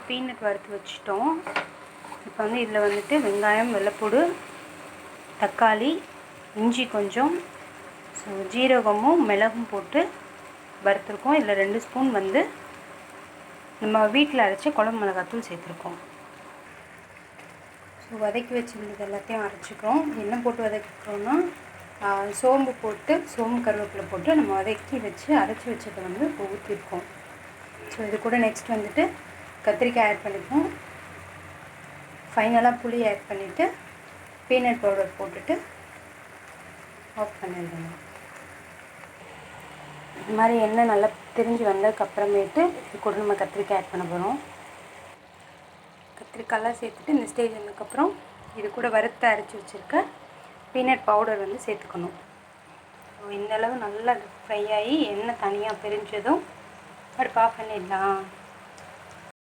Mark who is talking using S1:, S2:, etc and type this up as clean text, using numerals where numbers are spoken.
S1: Peanut வறுத்து வச்சுட்டோம். இப்போ வந்து இதில் வந்துட்டு வெங்காயம், வெள்ளைப்பூடு, தக்காளி, இஞ்சி கொஞ்சம், ஜீரகமும் மிளகும் போட்டு வறுத்துருக்கோம். இதில் 2 ஸ்பூன் வந்து நம்ம வீட்டில் அரைச்ச குழம்பு மிளகாத்தூள் சேர்த்துருக்கோம். ஸோ வதக்கி வச்சுருந்தது எல்லாத்தையும் அரைச்சிக்கிறோம். என்ன போட்டு வதக்கிக்கிறோன்னா சோம்பு போட்டு, சோம்பு கருவேப்பிலை போட்டு நம்ம வதக்கி வச்சு அரைச்சி வச்சதை வந்து ஊற்றிருக்கோம். ஸோ இது கூட நெக்ஸ்ட் வந்துட்டு கத்திரிக்காய் ஆட் பண்ணிப்போம். ஃபைனலாக புளி ஆட் பண்ணிவிட்டு பீனட் பவுடர் போட்டுட்டு ஆஃப் பண்ணிடணும். இது மாதிரி எண்ணெய் நல்லா திரிஞ்சு வந்ததுக்கப்புறமேட்டு இது கூட நம்ம கத்திரிக்காய் ஆட் பண்ண போகிறோம். கத்திரிக்காயெலாம் சேர்த்துட்டு இந்த ஸ்டேஜ் வந்ததுக்கப்புறம் இது கூட வறுத்து அரைச்சி வச்சுருக்க பீனட் பவுடர் வந்து சேர்த்துக்கணும். ஸோ இந்தளவு நல்லா ஃப்ரை ஆகி எண்ணெய் தனியாக பிரிஞ்சதும் அடுப்பு ஆஃப் பண்ணிடலாம்.